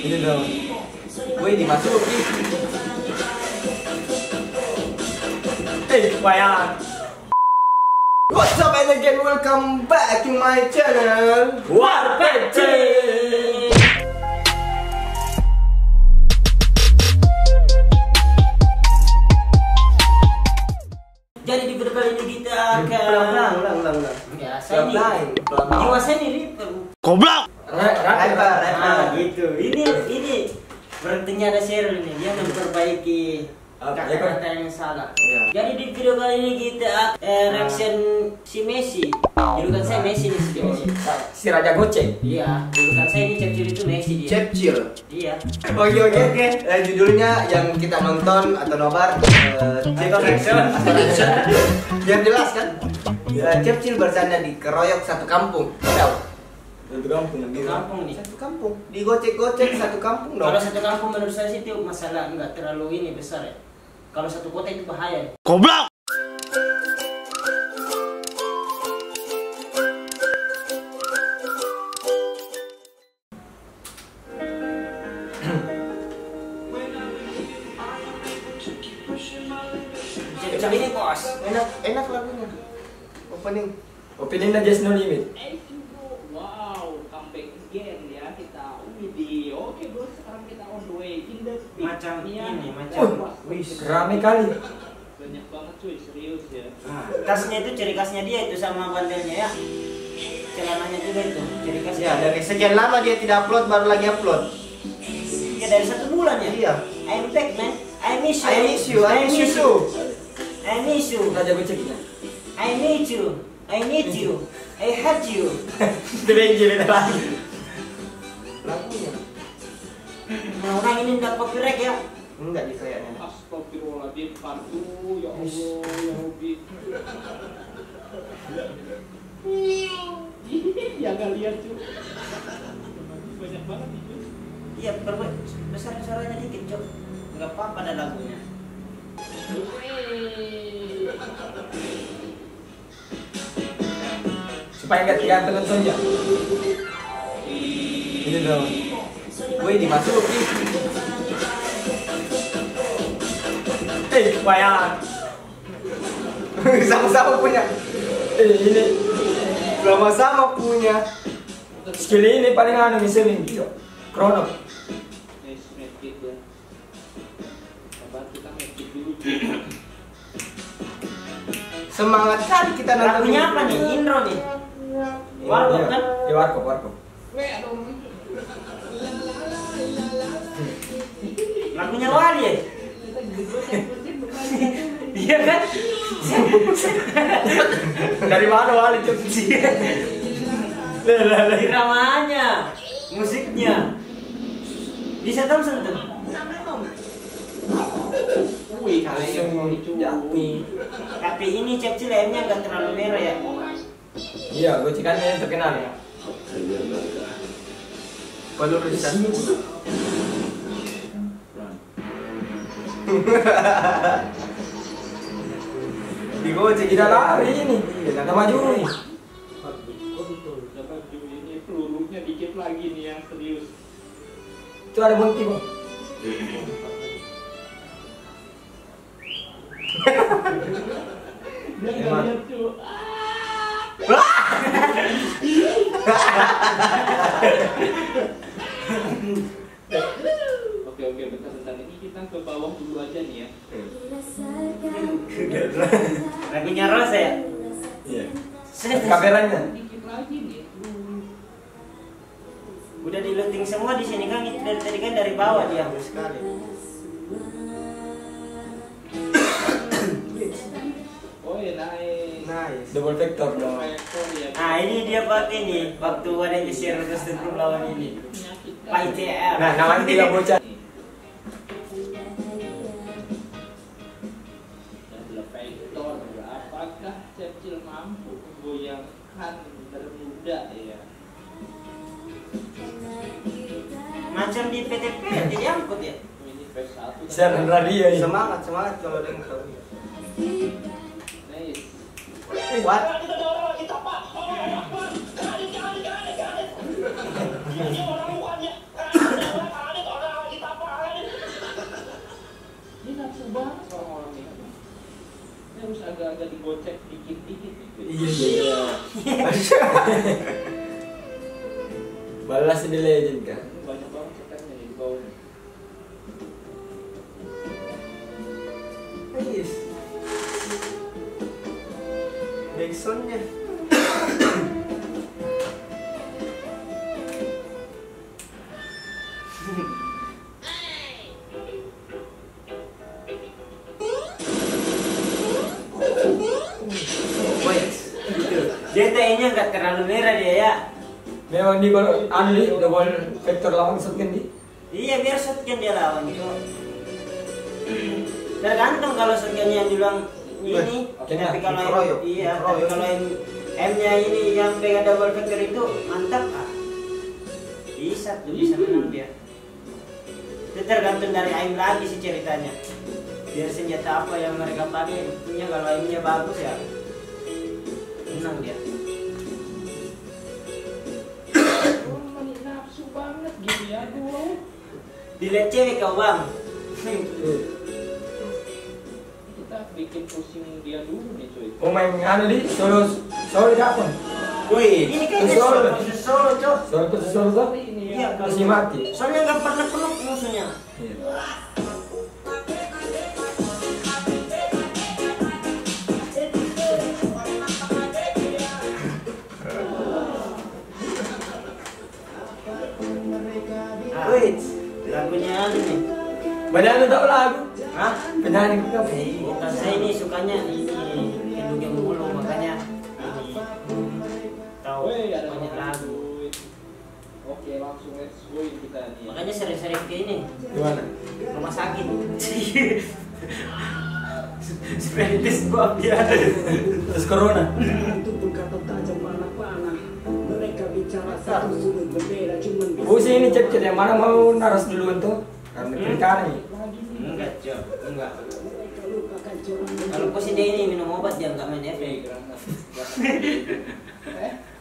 Ini dong. Wih, dimasuki. Bayar. What's up and again, welcome back to my channel Warpece. Jadi di video kali ini kita akan ulang. Ya, saya ini jiwa saya ini Goblok. rapper gitu. Ini berhentinya ada Cheryl ini, dia memperbaiki kata-kata yang salah. Ya. Jadi di video kali ini kita reaction si Messi. Julukan saya Messi nih, si Messi. Si Raja Goceng. Iya, julukan saya ini Cepcil itu Messi dia. Cepcil. Iya. Oke. Judulnya yang kita nonton atau nobar Cepcil. Biar jelas kan? Cepcil bersandar di keroyok satu kampung. Tahu? Satu kampung nih. Satu kampung. Digocek-gocek satu kampung dong. Kalau satu kampung menurut saya sih itu masalah nggak terlalu ini besar ya. Kalau satu kota itu bahaya. Goblok. Jam ini bos. Enak lagunya. Opening Just No Limit. Wow, comeback again ya kita video. Oke bro, sekarang kita on the way in the beat. Macam ya. ini, macam Rame kali. Banyak banget cuy, serius ya. tasnya itu ciri khasnya dia itu sama bandelnya ya. Celananya juga itu ciri khasnya. Ya, dari sekian lama dia tidak upload, baru lagi upload. Ya dari 1 bulan ya. Iya. I'm back man. I miss you. I miss you too. I miss you. Raja Gocengnya. I need you. I need you. I hate you. Dibenjil lagi. Lagunya. Nah, orang ini nggak copyright ya. Enggak di kayaknya. Astagfirullahaladzim, aduh ya Allah, ya Rabbi. Ya gak lihat cuy. Banyak banget nih cuy. Iya, besar suaranya dikit cok. Nggak apa-apa ada lagunya. Supaya nggak tergantung penontonnya. Ini dong. Wih, dimasuki. Bayar. Sama-sama punya. Ini Sama-sama punya. skill ini paling anu misalnya Krono. Nice, medkit ya. Sabar, kita medkit dulu. Semangat kali kita nonton. Lagunya apa nih? Intro nih. Warkop kan? Ya warkop. Lagunya Wali ya? Iya kan? Dari mana Wali cok? Iramanya, musiknya. Bisa tahu tuh. Wih, kalian mau Jati. Tapi ini Cepcil M-nya nggak terlalu merah ya. Iya, gocekannya yang terkenal ya. Pelurusan. Digocek Tidak lari ini. Tidak maju. ini pelurunya dikit lagi nih yang serius. Itu ada bunti bang. Dia nggak lihat cuy. Oke, bentar. Ini kita ke bawah dulu aja nih ya. Lagunya Rose ya. Iya. Kameranya. Dikit lagi nih. Udah diluting semua di sini kan dari tadi kan dari bawah dia sekali. Oh ya, nice. Double vector dong. Nah ini dia pakai nih waktu ada di share terus tim lawan ini. Pak ITR. Nah, namanya tidak bocah. Vektor, apakah Cepcil mampu menggoyangkan Bermuda ya? Macam di PTP diangkut ya. Ini PS1. Siaran radio ini. Semangat kalau ada yang tahu. Nice. What? gocek dikit-dikit gitu. Iya. Balas di legend kan. Banyak banget cekannya di bawah. Yes. Backsoundnya. Dia TE-nya nggak terlalu merah dia ya. Memang di kalau Anli double vector lawan shotgun di. Iya biar shotgun dia lawan itu. Tergantung kalau shotgunnya yang bilang ini, Kayaknya tapi kalau dikeroyok. iya, tapi Dikeroyok. kalau yang M-nya ini yang pegang double vector itu mantap ah. Bisa tuh bisa menang dia. Itu tergantung dari aim lagi sih ceritanya. Biar senjata apa yang mereka pakai, punya kalau aimnya bagus ya menang dia. Oh, nafsu banget gitu ya, aduh. Dilihat cewek kau bang. Kita bikin pusing dia dulu nih cuy. Mau main Anli solo kapan? Wih, Ini kayaknya Solo. solo cok. Solo ke solo tuh. Ini Iya, ya. Masih mati. Soalnya nggak pernah peluk musuhnya. Iya. wih. Lagunya nih. Padahal tahu lagu. Hah? Penyanyi kita. Saya ini sukanya ini hidung yang mulu makanya tahu Woi, ada banyak lagu. Oke, langsung let's go kita nih. Makanya sering-sering ke ini Gimana? rumah sakit. Spiritus gua biar. Terus corona. Itu berkata tajam panah-panah. Mereka bicara satu sudut berbeda cuman bisa. Busi ini cek yang mana mau naras duluan tuh? Karena kiri kanan nih. Enggak, Cok. Enggak. Mereka lupakan corang. Kalau posisi ini minum obat dia enggak main efek.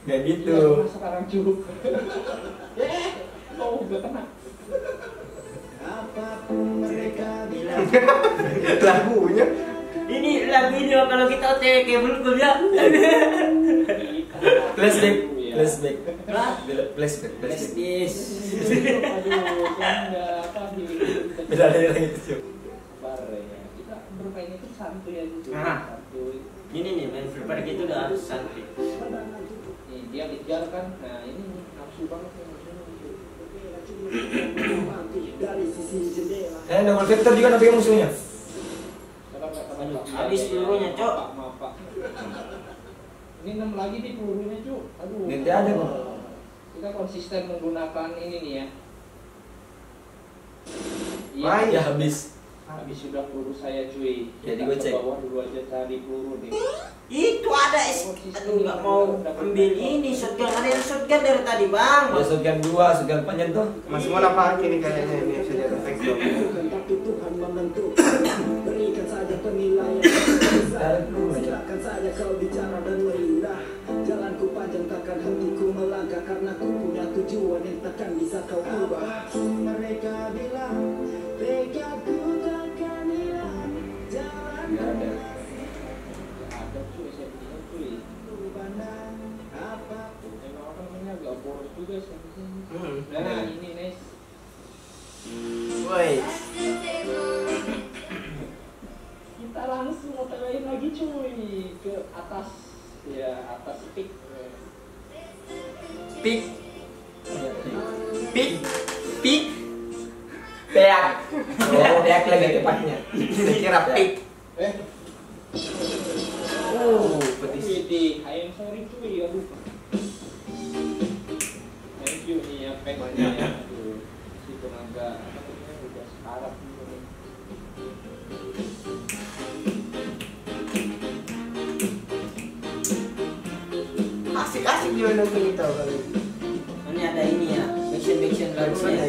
Gak gitu. Iya, sekarang curug. Oh, udah kena. Apapun mereka bilang. Lagunya. Ini lagu ini kalau kita OTW kabel kuliah. Flashback. Flashback. Hah? Flashback. Flash disk. Aduh, enggak apa Beda dari yang itu sih. ya. Kita bermain itu santuy aja tuh. Nah. Santuy. Ini nih main Free Fire gitu udah harus santai. Nih, dia kejar kan. Nah, ini nafsu banget nih musuhnya. Dari sisi jendela. Double vector juga nabi musuhnya. Aduh, habis pelurunya, Cok. Maaf, Pak. Ini 6 lagi nih pelurunya, Cuk. Aduh. Nanti ada, Bang. Kita konsisten menggunakan ini nih ya. Baik. Ya habis. Habis sudah peluru saya, cuy. Jadi Kita gue cek. ke bawah dulu aja cari peluru nih. Itu ada aduh nggak mau ambil ini shotgun, ada yang shotgun dari tadi bang. Ya shotgun 2, shotgun panjang tuh. Masih mau apa ini kayaknya ini sudah efek dong. Tapi Tuhan membentuk. Berikan saja penilaian. Silakan saja kau bicara dan merindah. Jalanku panjang takkan hentiku melangkah karena ku punya tujuan yang takkan bisa kau ubah. Mereka bilang tekadku takkan hilang. Jalan Nggak ada. Ada cuy, saya bilang cuy. pandang apapun. Emang apa namanya agak boros juga sih. Hmm. Nah, ini Nes. Woi. Kita langsung OTW lagi cuy ke atas ya, atas peak. Pik. Pik. Pik. Peak. Oh, peak lagi tepatnya. Saya kira pik. Petis. Wih, I'm sorry cuy, aduh. Thank you nih ya, pengennya ya. Aduh, si tenaga apa namanya udah sekarat gitu nih. Asik-asik juga nonton kita kali. Ini ada ini ya, backsound Lagunya lagunya.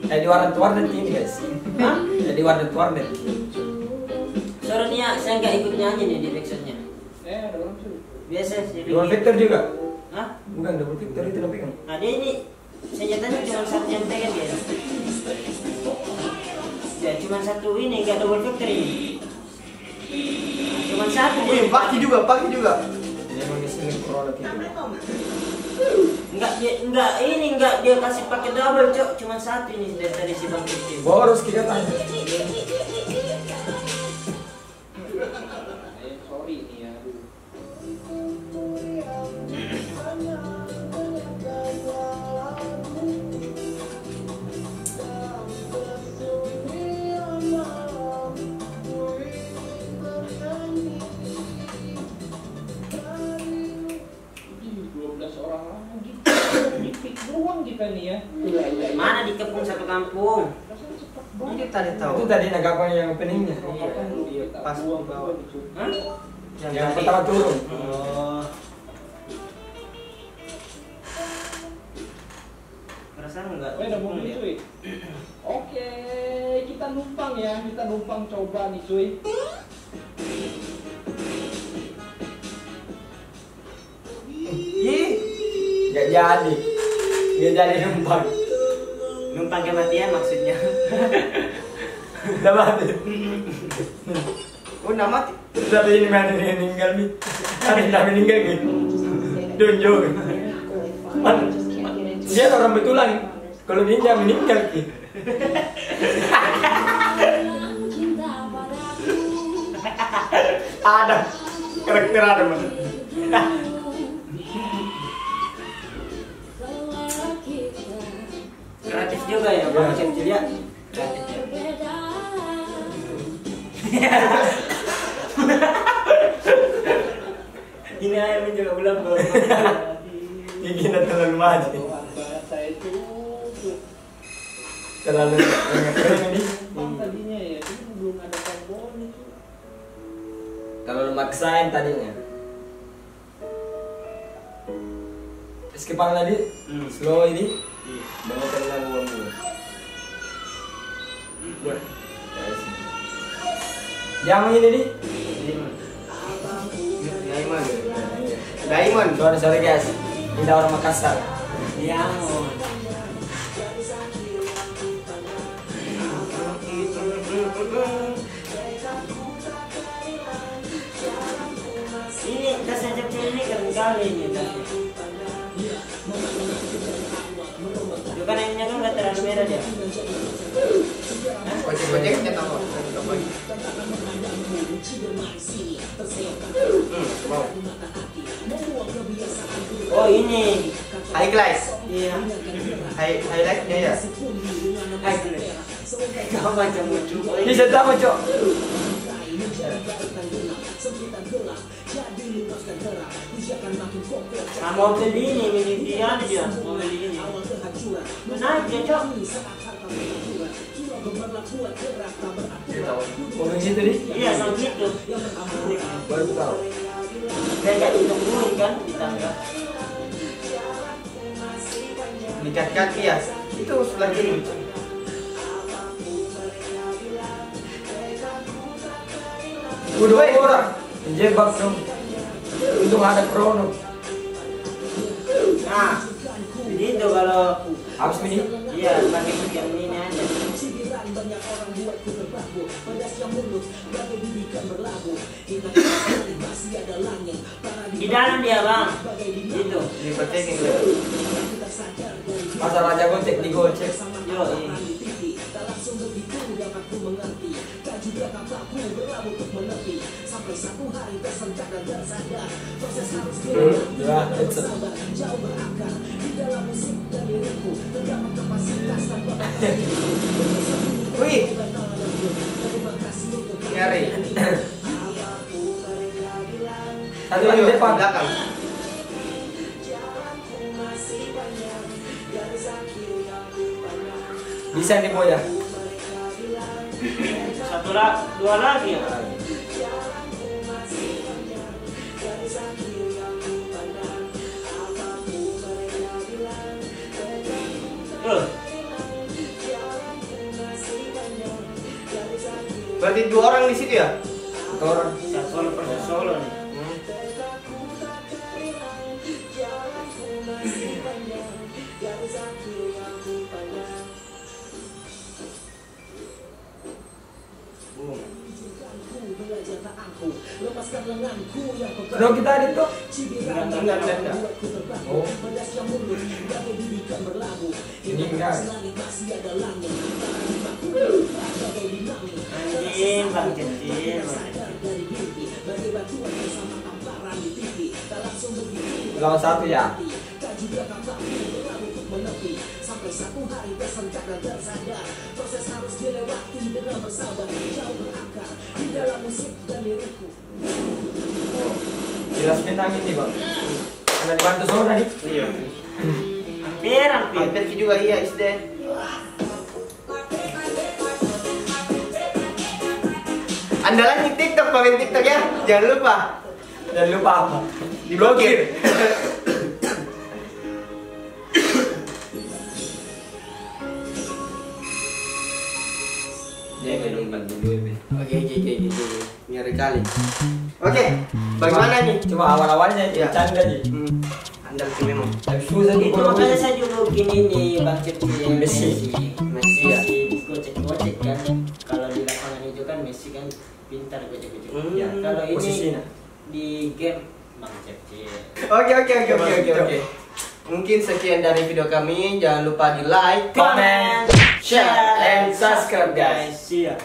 ya. Di warnet ini guys. Hah? Di warnet. Suaranya saya nggak ikut nyanyi nih di backsoundnya. Ada orang cuy. Biasa sih. Double vector juga. Hah? Bukan double vector itu nabi kan. Nah dia ini senjatanya cuma satu yang pegang dia. Ya cuma satu ini, nggak double vector ini. Cuma satu. Wih, pagi juga. Dia emang di sini krono gitu. Enggak dia kasih pakai double, Cok. Cuma satu ini dari tadi si Bang Kiki. Boros kita tanya. Sorry nih ya. Kita nih ya. Mana dikepung satu kampung? Ini tadi tahu. Itu tadi nagapan yang openingnya. Iya, pas di bawah. Hah? Yang pertama turun. Oh. Perasaan enggak? Udah mau nih cuy. Oke, kita numpang ya, kita numpang coba nih cuy. Ih, Gak jadi. Gak jadi numpang. Numpang kematian maksudnya. Udah mati. udah mati. Tapi ini mana yang meninggal nih? Ada yang meninggal gitu. Tunjuk. Dia orang betulan. Kalau dia meninggal gitu. Ada karakter ada mas. Kreatif juga ya, Bang Cil ya. Kreatif ya. Ini ayam juga belum bawa. Gigi terlalu maju. Saya itu Terlalu kering ini. tadinya ya, ini belum ada tombol itu. Terlalu maksain tadinya. Skipang tadi slow ini. Banyak terlalu buang-buang. Yang ini nih. Diamond. Sorry guys. Ini orang Makassar. Diamond. Ini tasnya kecil ini keren kali ini tasnya. Bukan airnya kan nggak terlalu merah dia. Gojek-gojeknya tahu. Mau. Oh ini. High class. Iya. Highlightnya ya. Hai dulu. Kau macam lucu. Ini sedap cok. Nah, mau beli ini, milih dia aja. Mau beli ini. Menarik dia, Cok. Ngomong situ nih. Iya, sama gitu. Baru tahu. Dia nggak ditungguin kan di tangga. Dikat kaki ya. Itu sebelah kiri. Udah orang. Jebak dong. Untung ada krono. Nah, begitu kalau Habis ini. iya pakai bagian ini aja. Di dalam dia bang, itu. Dipercekin dulu. Masa raja gocek di gocek. Yo, ini. Ya, itu. Wih. Nyari. Satu lagi depan. Belakang. Bisa nih boya. Dua lagi ya. Berarti 2 orang di situ ya? Satu orang. Solo persis solo nih. Bro kita ada tuh. Enggak. Oh. Ini enggak. Anjing bang kecil. Lawan satu ya. Jelas bintang ini bang. Karena dibantu semua tadi. Iya. Hampir. Hampir juga iya isde. Andalan di TikTok, pemain TikTok ya. Jangan lupa. Jangan lupa apa? Diblokir. Oke, ngeri kali. Oke, bagaimana nih? Cuma awal-awalnya Iya. canda aja. Andal sih memang. Tapi susah tuh Itu kalau makanya saya juga bikin ini bang kecil. Messi. Messi ya. Gocek kan. Kalau di lapangan hijau kan Messi kan pintar gocek-gocek. Ya, Kalau ini posisinya. di game bang kecil. Oke. Mungkin sekian dari video kami. Jangan lupa di like, Comment, share, and subscribe guys. See ya.